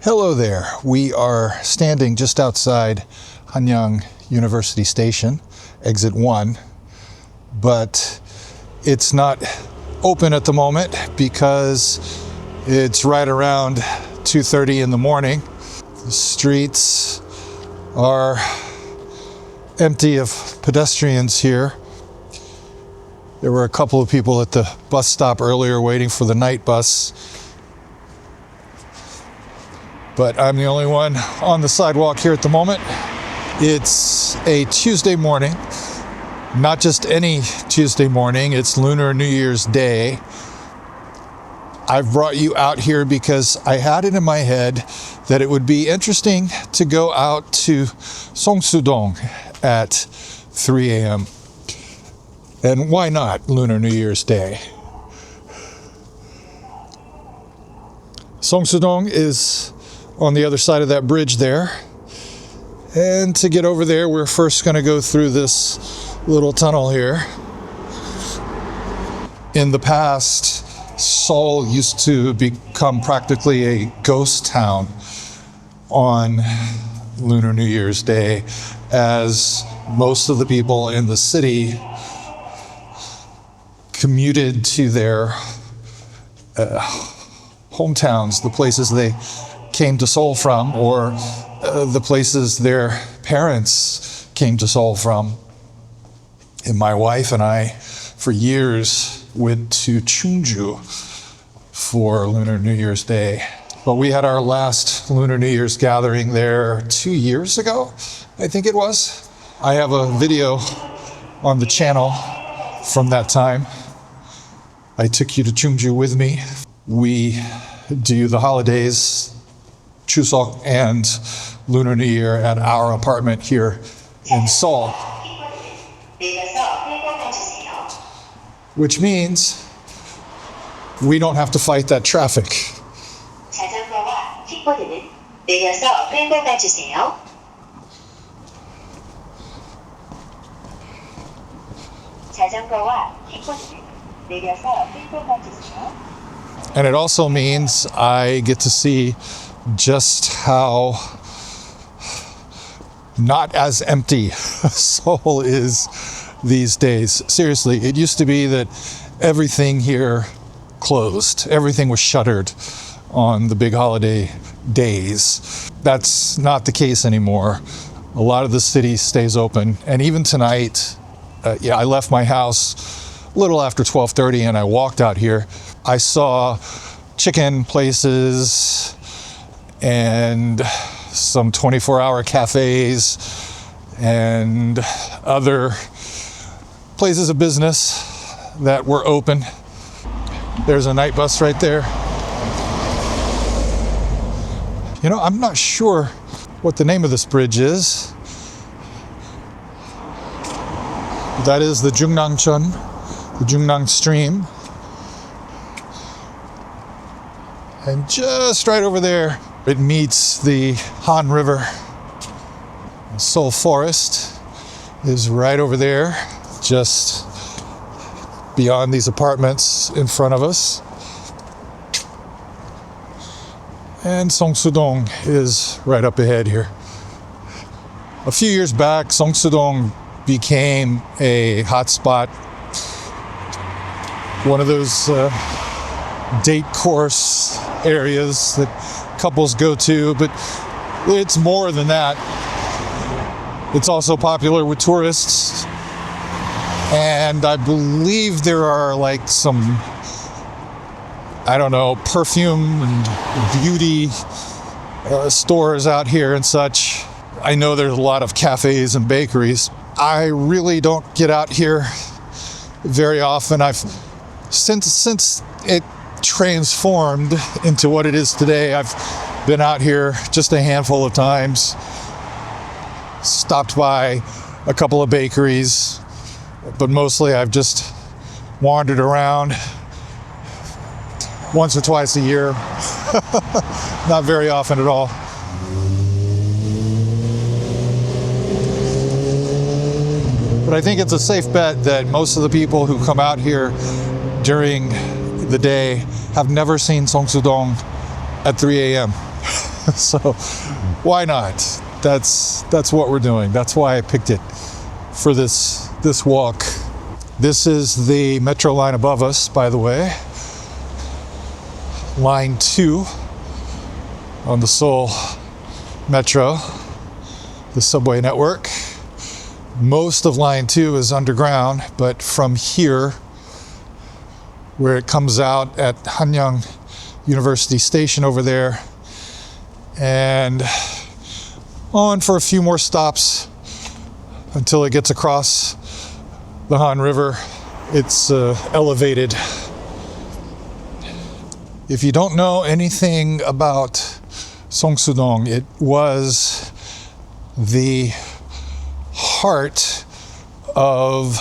Hello there. We are standing just outside Hanyang University Station, exit 1, but it's not open at the moment because it's right around 2:30 in the morning. The streets are empty of pedestrians here. There were a couple of people at the bus stop earlier waiting for the night bus, but I'm the only one on the sidewalk here at the moment. It's a Tuesday morning, not just any Tuesday morning, it's Lunar New Year's Day. I've brought you out here because I had it in my head that it would be interesting to go out to Seongsu-dong at 3 a.m. And why not Lunar New Year's Day? Seongsu-dong is on the other side of that bridge there. And to get over there, we're first going to go through this little tunnel here. In the past, Seoul used to become practically a ghost town on Lunar New Year's Day, as most of the people in the city commuted to their hometowns, the places they came to Seoul from, or the places their parents came to Seoul from. And my wife and I, for years, went to Chungju for Lunar New Year's Day. But we had our last Lunar New Year's gathering there 2 years ago, I think it was. I have a video on the channel from that time. I took you to Chungju with me. We do the holidays, Chuseok and Lunar New Year, at our apartment here in Seoul. Which means we don't have to fight that traffic. And it also means I get to see just how not as empty Seoul is these days. Seriously, it used to be that everything here closed. Everything was shuttered on the big holiday days. That's not the case anymore. A lot of the city stays open. And even tonight, I left my house a little after 12:30 and I walked out here. I saw chicken places and some 24-hour cafes and other places of business that were open. There's a night bus right there. You know, I'm not sure what the name of this bridge is. That is the Jungnangcheon, the Jungnang Stream. And just right over there, it meets the Han River. Seoul Forest is right over there, just beyond these apartments in front of us. And Seongsu-dong is right up ahead here. A few years back, Seongsu-dong became a hotspot, one of those date course areas that couples go to, but it's more than that. It's also popular with tourists, and I believe there are like some, I don't know, perfume and beauty stores out here and such. I know there's a lot of cafes and bakeries. I really don't get out here very often. Since it transformed into what it is today, I've been out here just a handful of times, stopped by a couple of bakeries, but mostly I've just wandered around once or twice a year. Not very often at all. But I think it's a safe bet that most of the people who come out here during the day have never seen Seongsu-dong at 3 a.m. So why not? That's what we're doing. That's why I picked it for this walk. This is the metro line above us, by the way. Line 2 on the Seoul Metro, the subway network. Most of line 2 is underground, but from here, where it comes out at Hanyang University Station over there, and on for a few more stops until it gets across the Han River. It's elevated. If you don't know anything about Seongsu-dong, it was the heart of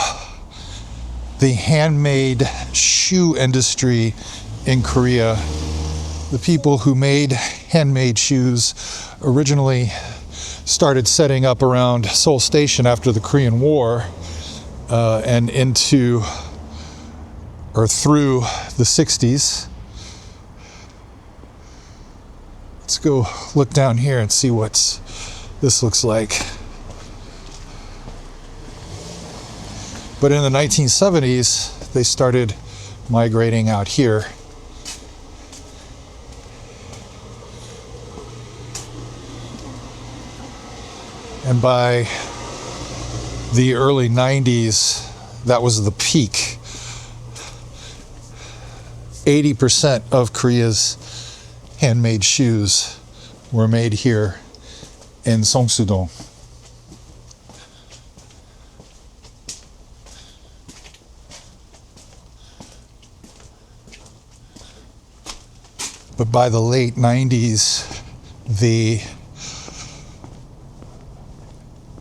the handmade shoe industry in Korea. The people who made handmade shoes originally started setting up around Seoul Station after the Korean War and into or through the 60s. Let's go look down here and see what this looks like. But in the 1970s, they started migrating out here. And by the early 90s, that was the peak. 80% of Korea's handmade shoes were made here in Seongsu-dong. But by the late 90s, the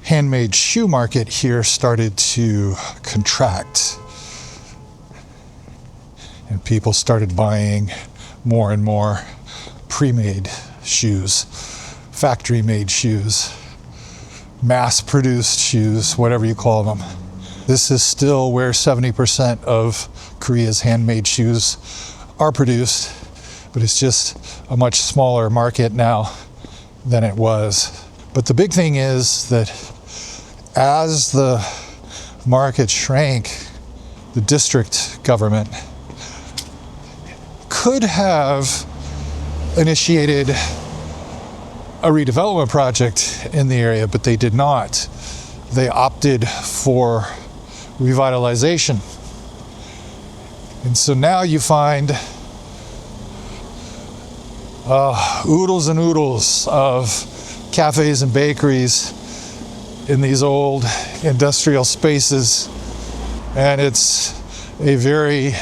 handmade shoe market here started to contract. And people started buying more and more pre-made shoes, factory-made shoes, mass-produced shoes, whatever you call them. This is still where 70% of Korea's handmade shoes are produced, but it's just a much smaller market now than it was. But the big thing is that as the market shrank, the district government could have initiated a redevelopment project in the area, but they did not. They opted for revitalization. And so now you find oodles and oodles of cafes and bakeries in these old industrial spaces, and it's a very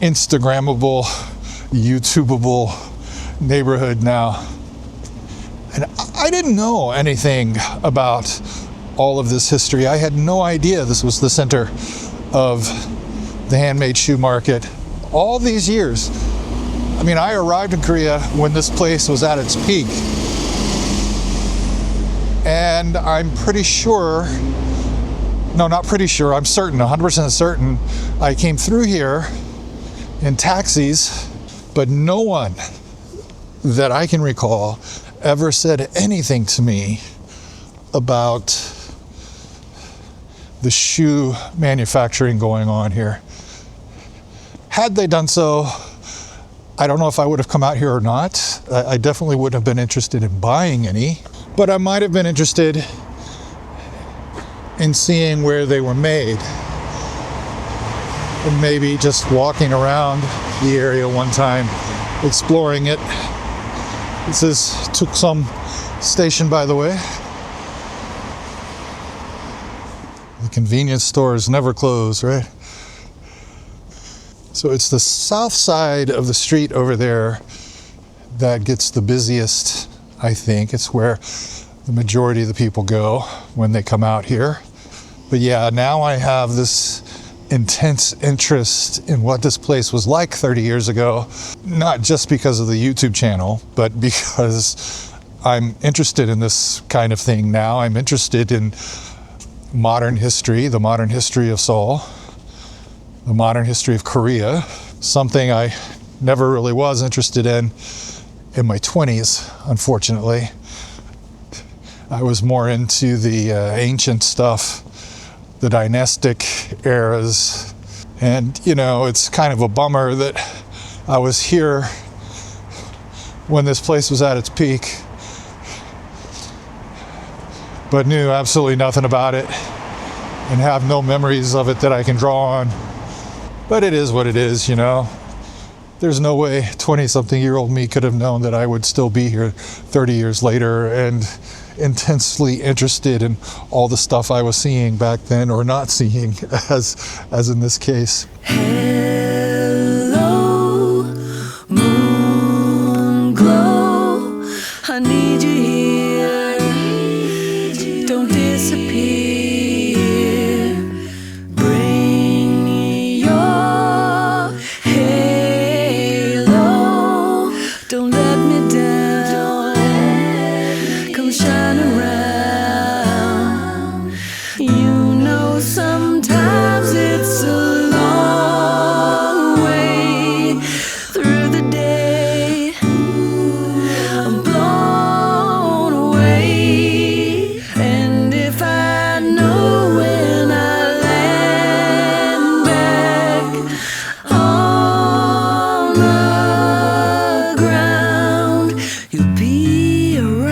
Instagrammable, YouTubeable neighborhood now. And I didn't know anything about all of this history. I had no idea this was the center of the handmade shoe market all these years. I mean, I arrived in Korea when this place was at its peak. And I'm pretty sure, no, not pretty sure, I'm certain, 100% certain, I came through here in taxis, but no one that I can recall ever said anything to me about the shoe manufacturing going on here. Had they done so, I don't know if I would have come out here or not. I definitely wouldn't have been interested in buying any, but I might have been interested in seeing where they were made. And maybe just walking around the area one time, exploring it. This is Ttukseom Station, by the way. The convenience stores never close, right? So it's the south side of the street over there that gets the busiest, I think. It's where the majority of the people go when they come out here. But yeah, now I have this intense interest in what this place was like 30 years ago, not just because of the YouTube channel, but because I'm interested in this kind of thing now. I'm interested in modern history, the modern history of Seoul, the modern history of Korea, something I never really was interested in. in my 20s, unfortunately. I was more into the ancient stuff, the dynastic eras. And, you know, it's kind of a bummer that I was here when this place was at its peak, but knew absolutely nothing about it and have no memories of it that I can draw on. But it is what it is, you know. There's no way 20-something-year-old me could have known that I would still be here 30 years later and intensely interested in all the stuff I was seeing back then, or not seeing, as in this case. Hello, moon glow, I need you here, don't disappear, bring your halo, don't let me down, come shine around, you know sometimes it's a long way through the day, I'm blown away, and if I know when I land back on the ground, you'll be around.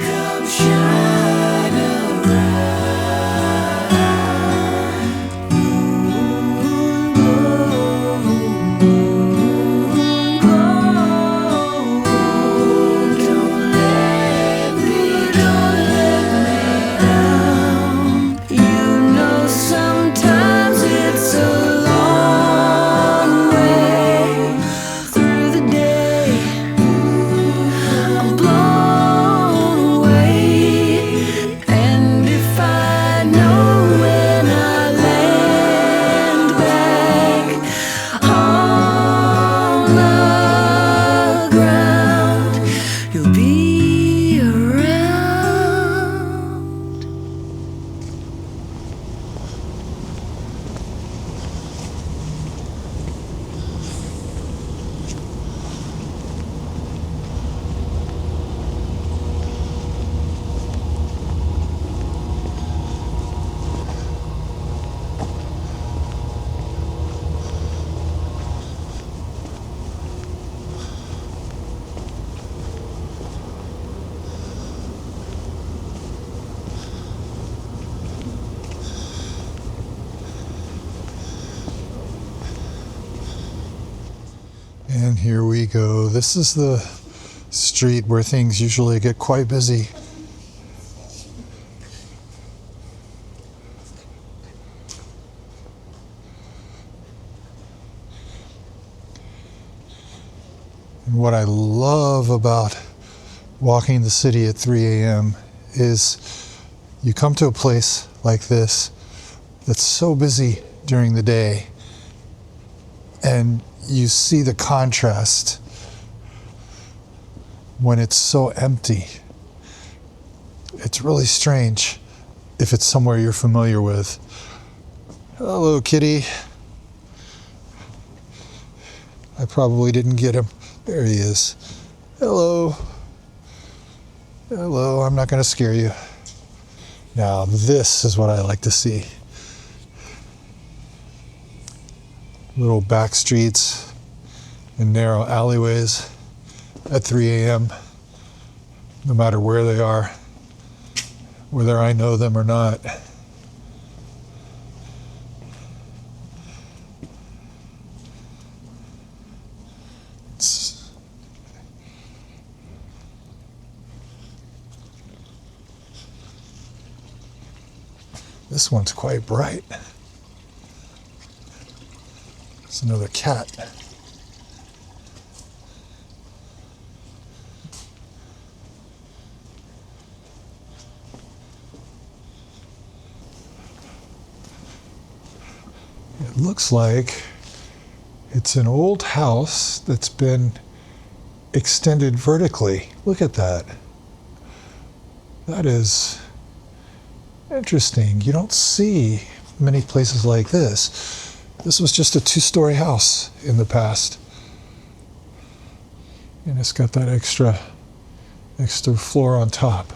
Come shine around, moon glow, don't let me down. You know sometimes it's a long way through the day, I'm blown away, and if I know when I land back on the ground, you'll be around. And here we go. This is the street where things usually get quite busy. And what I love about walking the city at 3 a.m. is you come to a place like this that's so busy during the day, and you see the contrast when it's so empty. It's really strange if it's somewhere you're familiar with. Hello, kitty. I probably didn't get him. There he is. Hello. Hello, I'm not going to scare you. Now, this is what I like to see. Little back streets and narrow alleyways at 3 a.m., no matter where they are, whether I know them or not. This one's quite bright. It's another cat. It looks like it's an old house that's been extended vertically. Look at that. That is Interesting. You don't see many places like this. This was just a 2-story house in the past. And it's got that extra floor on top.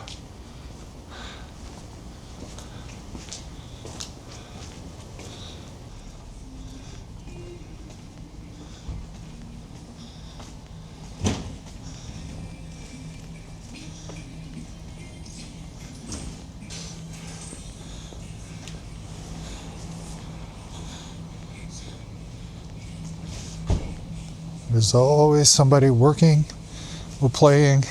There's always somebody working or playing.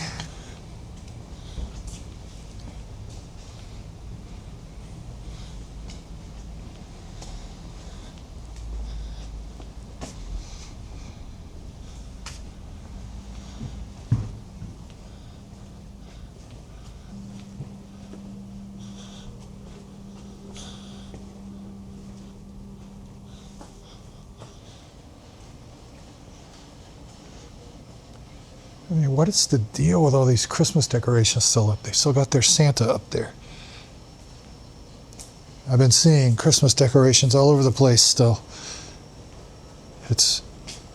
I mean, what is the deal with all these Christmas decorations still up? They still got their Santa up there. I've been seeing Christmas decorations all over the place still. It's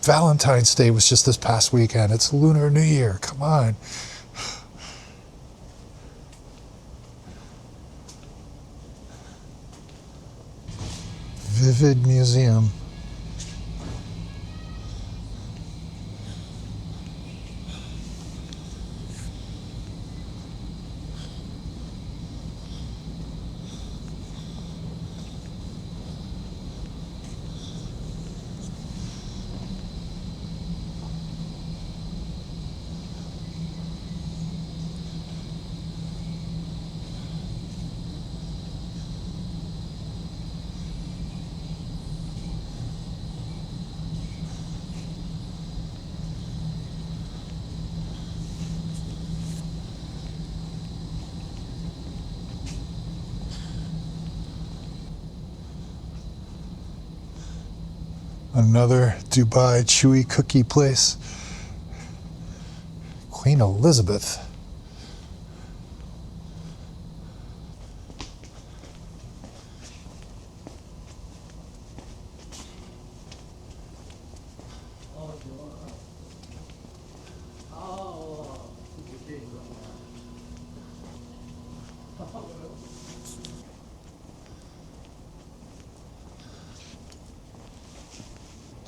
Valentine's Day was just this past weekend. It's Lunar New Year. Come on. Vivid Museum. Another Dubai chewy cookie place. Queen Elizabeth.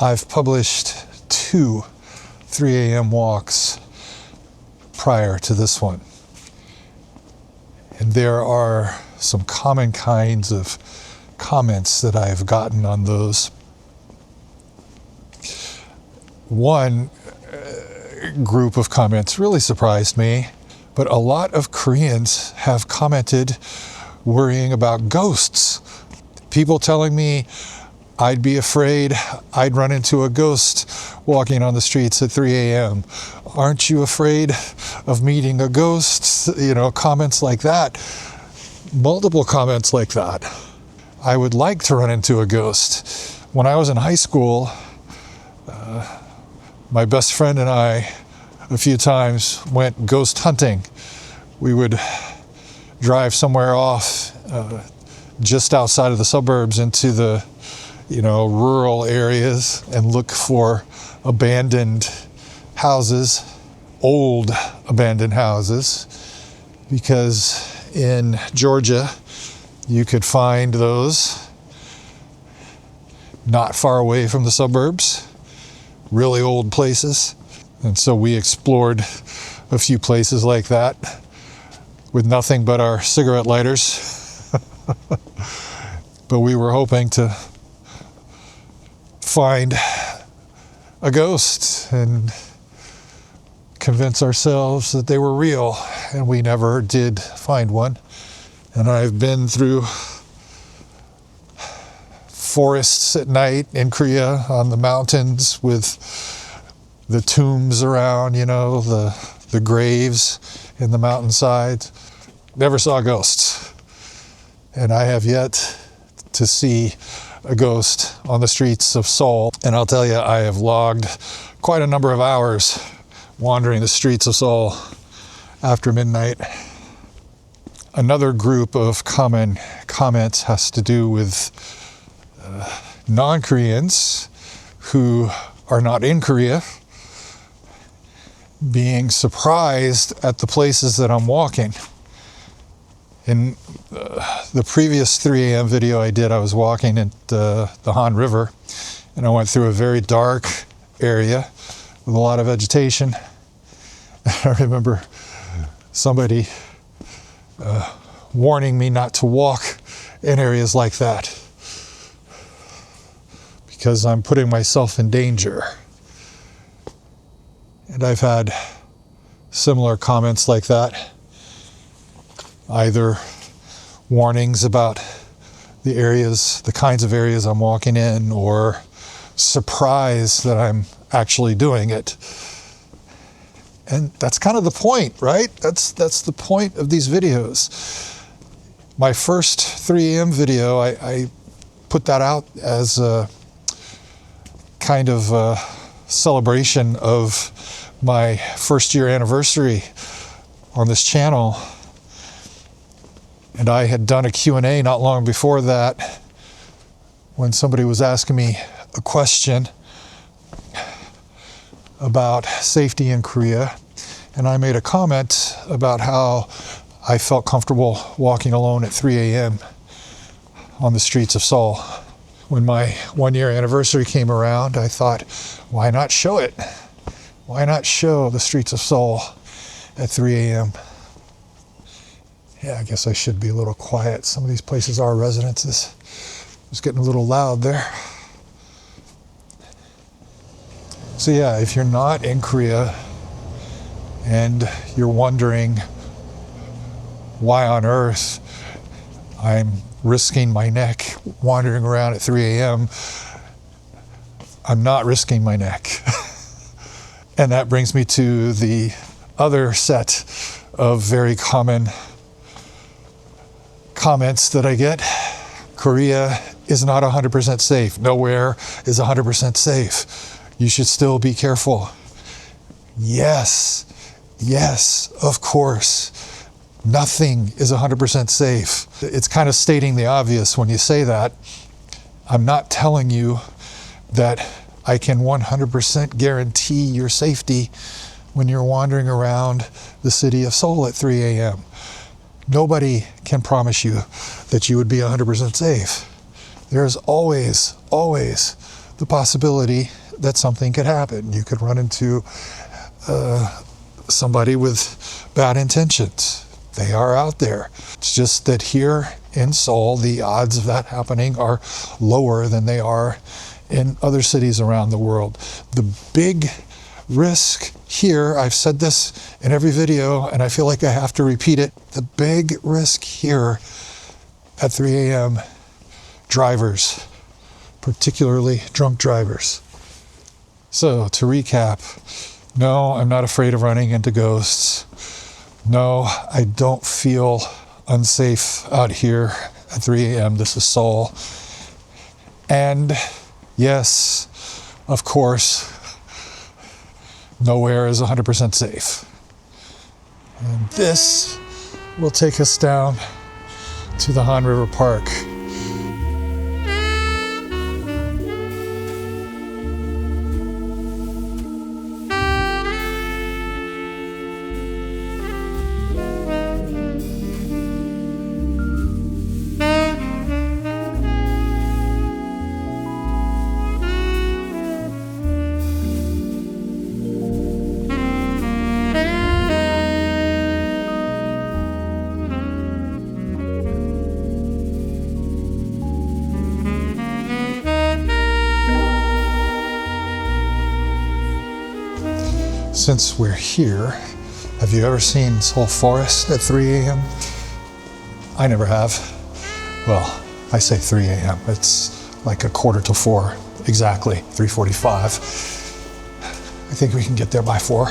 I've published 2 3 a.m. walks prior to this one. And there are some common kinds of comments that I've gotten on those. One group of comments really surprised me, but a lot of Koreans have commented worrying about ghosts. People telling me I'd be afraid I'd run into a ghost walking on the streets at 3 a.m. Aren't you afraid of meeting a ghost? You know, comments like that. Multiple comments like that. I would like to run into a ghost. When I was in high school, my best friend and I a few times went ghost hunting. We would drive somewhere off just outside of the suburbs into the rural areas and look for abandoned houses, old abandoned houses, because in Georgia you could find those not far away from the suburbs, really old places. And so we explored a few places like that with nothing but our cigarette lighters. But we were hoping to find a ghost and convince ourselves that they were real, and we never did find one. And I've been through forests at night in Korea on the mountains with the tombs around, the graves in the mountainside. Never saw ghosts. And I have yet to see a ghost on the streets of Seoul. And I'll tell you, I have logged quite a number of hours wandering the streets of Seoul after midnight. Another group of common comments has to do with non-Koreans who are not in Korea being surprised at the places that I'm walking. In the previous 3 a.m. video I did, I was walking at the Han River, and I went through a very dark area with a lot of vegetation. I remember somebody warning me not to walk in areas like that because I'm putting myself in danger. And I've had similar comments like that, either warnings about the areas, the kinds of areas I'm walking in, or surprise that I'm actually doing it. And that's kind of the point, right? That's the point of these videos. My first 3 a.m. video, I put that out as a kind of a celebration of my first year anniversary on this channel. And I had done a Q&A not long before that when somebody was asking me a question about safety in Korea. And I made a comment about how I felt comfortable walking alone at 3 a.m. on the streets of Seoul. When my 1 year anniversary came around, I thought, why not show it? Why not show the streets of Seoul at 3 a.m.? Yeah, I guess I should be a little quiet. Some of these places are residences. It's getting a little loud there. So yeah, if you're not in Korea and you're wondering why on earth I'm risking my neck wandering around at 3 a.m., I'm not risking my neck. And that brings me to the other set of very common comments that I get. Korea is not 100% safe. Nowhere is 100% safe. You should still be careful. Yes, of course. Nothing is 100% safe. It's kind of stating the obvious when you say that. I'm not telling you that I can 100% guarantee your safety when you're wandering around the city of Seoul at 3 a.m. Nobody can promise you that you would be 100% safe. There's always the possibility that something could happen. You could run into somebody with bad intentions. They are out there. It's just that here in Seoul, the odds of that happening are lower than they are in other cities around the world. The big risk here, I've said this in every video, and I feel like I have to repeat it. The big risk here at 3 a.m., drivers, particularly drunk drivers. So to recap, no, I'm not afraid of running into ghosts. No, I don't feel unsafe out here at 3 a.m. This is Seoul. And yes, of course, nowhere is 100% safe. And this will take us down to the Han River Park. Since we're here, have you ever seen Seoul Forest at 3 a.m.? I never have. Well, I say 3 a.m. It's like 3:45, exactly, 3:45. I think we can get there by 4.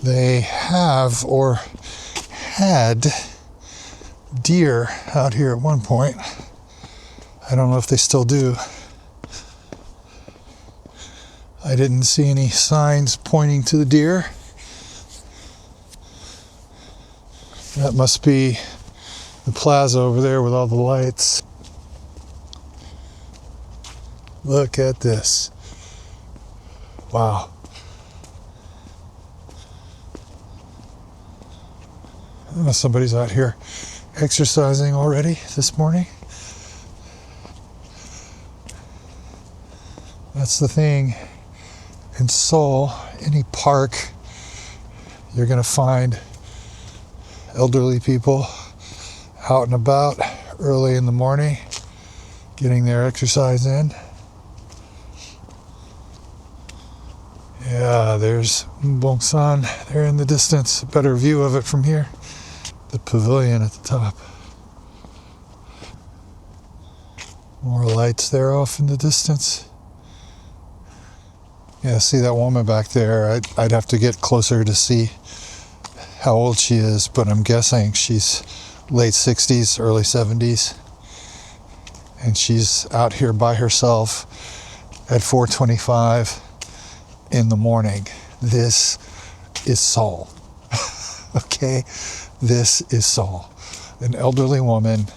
They have or had deer out here at one point. I don't know if they still do. I didn't see any signs pointing to the deer. That must be the plaza over there with all the lights. Look at this. Wow. I don't know, somebody's out here exercising already this morning. That's the thing. In Seoul, any park, you're going to find elderly people out and about early in the morning, getting their exercise in. Yeah, there's Bongsan there in the distance. A better view of it from here. The pavilion at the top. More lights there off in the distance. Yeah, see that woman back there. I'd have to get closer to see how old she is, but I'm guessing she's late 60s, early 70s. And she's out here by herself at 4:25 in the morning. This is Seoul. Okay? This is Seoul. An elderly woman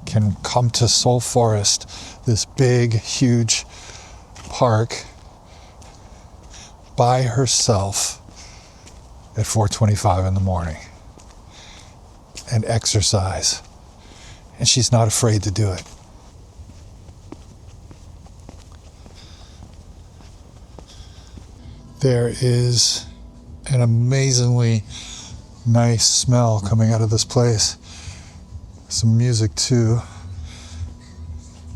can come to Seoul Forest, this big, huge park, by herself at 4:25 in the morning and exercise. And she's not afraid to do it. There is an amazingly nice smell coming out of this place. Some music too.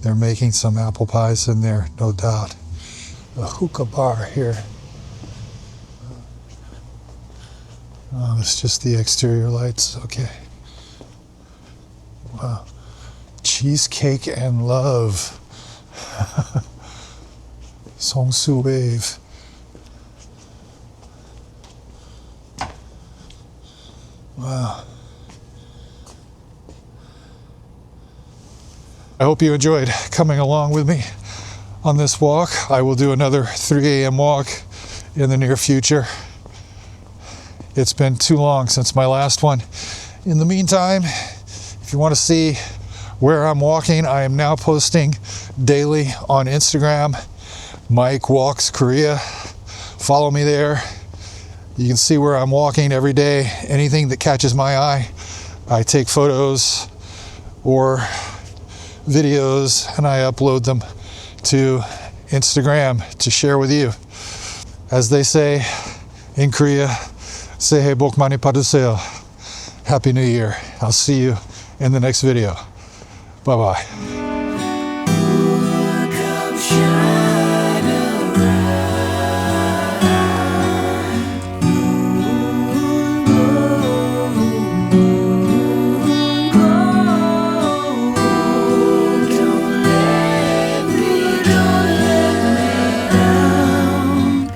They're making some apple pies in there, no doubt. A hookah bar here. Oh, it's just the exterior lights. Okay. Wow. Cheesecake and love. Seongsu wave. Wow. I hope you enjoyed coming along with me on this walk. I will do another 3 a.m. walk in the near future. It's been too long since my last one. In the meantime, if you want to see where I'm walking, I am now posting daily on Instagram. Mike Walks Korea. Follow me there. You can see where I'm walking every day. Anything that catches my eye, I take photos or videos and I upload them to Instagram to share with you. As they say in Korea, 새해 복 많이 받으세요. Happy New Year. I'll see you in the next video. Bye bye.